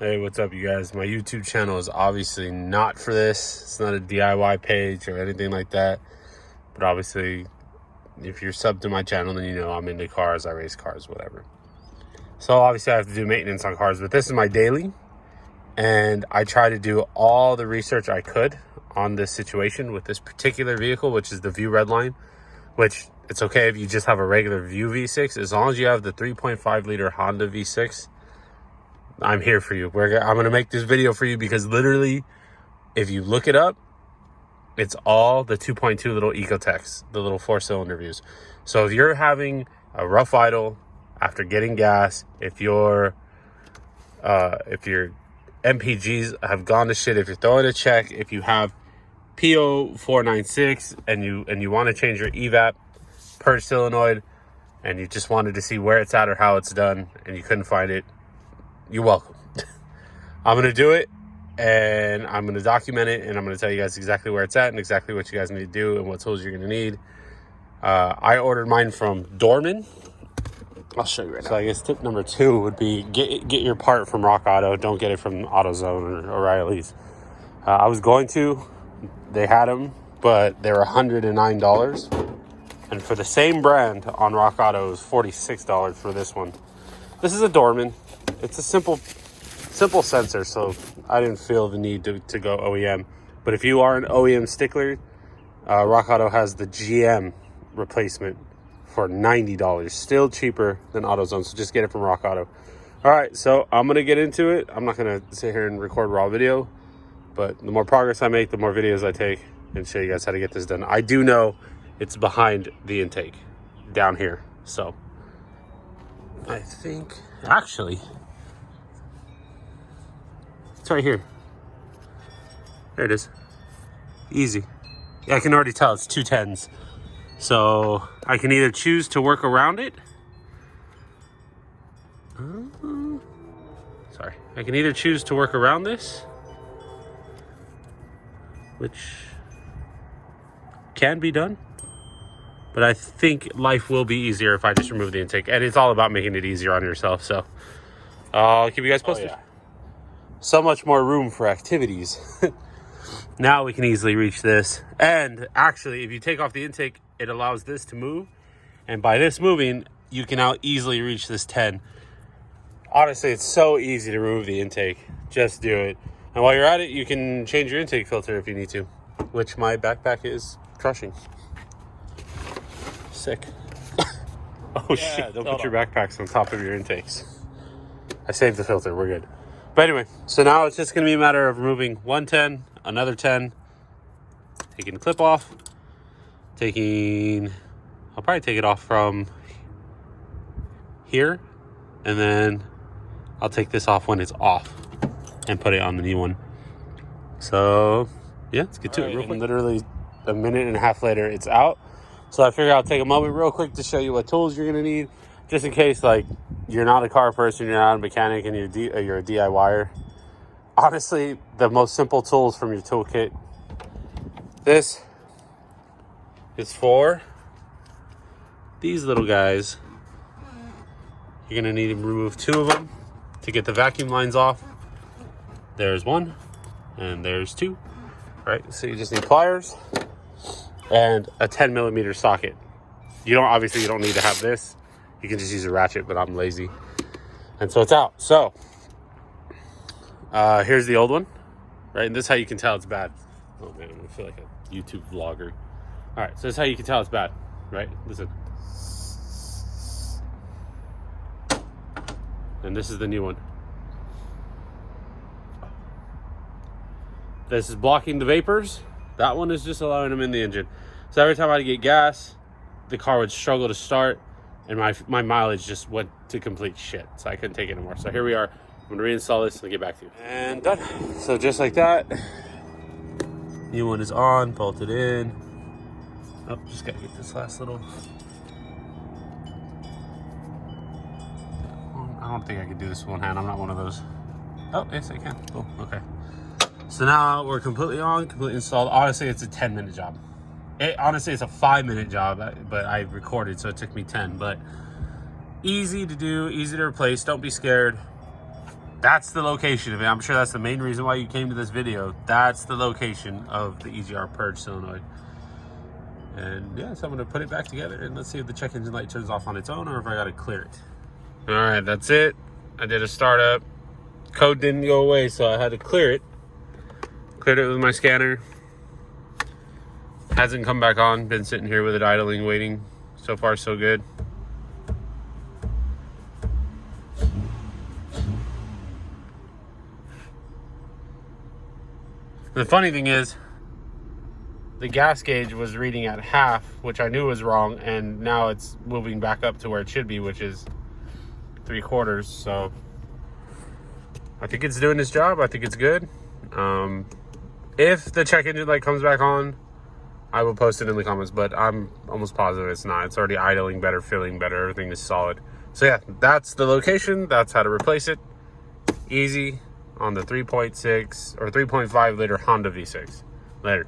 Hey, what's up, you guys? My YouTube channel is obviously not for this. It's not a DIY page or anything like that. But obviously, if you're subbed to my channel, then you know I'm into cars, I race cars, whatever. So obviously I have to do maintenance on cars, but this is my daily. And I try to do all the research I could on this situation with this particular vehicle, which is the Vue Redline, which it's okay if you just have a regular Vue V6. As long as you have the 3.5 liter Honda V6, I'm here for you. I'm going to make this video for you because literally, if you look it up, it's all the 2.2 little Ecotechs, the little 4-cylinder Vues. So if you're having a rough idle after getting gas, if your MPGs have gone to shit, if you're throwing a check, if you have PO 496 and you want to change your evap purge solenoid and you just wanted to see where it's at or how it's done and you couldn't find it, you're welcome. I'm going to do it and I'm going to document it and I'm going to tell you guys exactly where it's at and exactly what you guys need to do and what tools you're going to need. I ordered mine from Dorman. I'll show you right now. So I guess tip number 2 would be get your part from Rock Auto. Don't get it from AutoZone or O'Reilly's. I was going to. They had them, but they were $109. And for the same brand on Rock Auto, it was $46 for this one. This is a Dorman. It's a simple sensor, so I didn't feel the need to go OEM. But if you are an OEM stickler, Rock Auto has the GM replacement for $90, still cheaper than AutoZone, so just get it from Rock Auto. All right, so I'm gonna get into it. I'm not gonna sit here and record raw video, but the more progress I make, the more videos I take and show you guys how to get this done. I do know it's behind the intake down here, so I think actually it's right here. There it is. Easy. Yeah, I can already tell it's 210s. So I can either choose to work around it. Sorry. I can either choose to work around this, which can be done. But I think life will be easier if I just remove the intake. And it's all about making it easier on yourself. So I'll keep you guys posted. Oh, yeah. So much more room for activities. Now we can easily reach this. And actually, if you take off the intake, it allows this to move. And by this moving, you can now easily reach this 10. Honestly, it's so easy to remove the intake. Just do it. And while you're at it, you can change your intake filter if you need to, which my backpack is crushing. Sick. Oh, yeah, shit. Don't put your backpacks on top of your intakes. I saved the filter. We're good. But anyway, so now it's just going to be a matter of removing one 10, another 10, taking the clip off, I'll probably take it off from here, and then I'll take this off when it's off and put it on the new one. So yeah, let's get to it real quick. Literally a minute and a half later, it's out. So I figure I'll take a moment real quick to show you what tools you're going to need, just in case like you're not a car person, you're not a mechanic, and you're a DIYer. Honestly, the most simple tools from your toolkit. This is for these little guys. You're gonna need to remove 2 of them to get the vacuum lines off. There's 1 and there's 2, right? So you just need pliers and a 10mm socket. You don't need to have this. You can just use a ratchet, but I'm lazy. And so it's out. So here's the old one, right? And this is how you can tell it's bad. Oh man, I feel like a YouTube vlogger. All right, so this is how you can tell it's bad, right? Listen. And this is the new one. This is blocking the vapors. That one is just allowing them in the engine. So every time I get gas, the car would struggle to start, and my mileage just went to complete shit. So I couldn't take it anymore. So here we are. I'm gonna reinstall this and get back to you. And done. So just like that, new one is on, bolted in. Oh, just gotta get this last little. I don't think I can do this with one hand. I'm not one of those. Oh, yes, I can. Cool. Okay. So now we're completely on, completely installed. Honestly, it's a 10-minute job. Honestly, it's a 5-minute job, but I recorded, so it took me 10. But easy to do, easy to replace. Don't be scared. that's the location of it. I'm sure that's the main reason why you came to this video. That's the location of the EGR purge solenoid. And yeah, so I'm gonna put it back together and let's see if the check engine light turns off on its own or if I gotta clear it. All right, that's it. I did a startup. Code didn't go away, so I had to clear it. Cleared it with my scanner. Hasn't come back on. Been sitting here with it idling, waiting. So far, so good. The funny thing is, the gas gauge was reading at half, which I knew was wrong, and now it's moving back up to where it should be, which is 3/4. So I think it's doing its job. I think it's good. If the check engine light comes back on, I will post it in the comments, but I'm almost positive it's not. It's already idling better, feeling better, everything is solid. So yeah, that's the location. That's how to replace it. Easy on the 3.6 or 3.5 liter Honda V6. Later.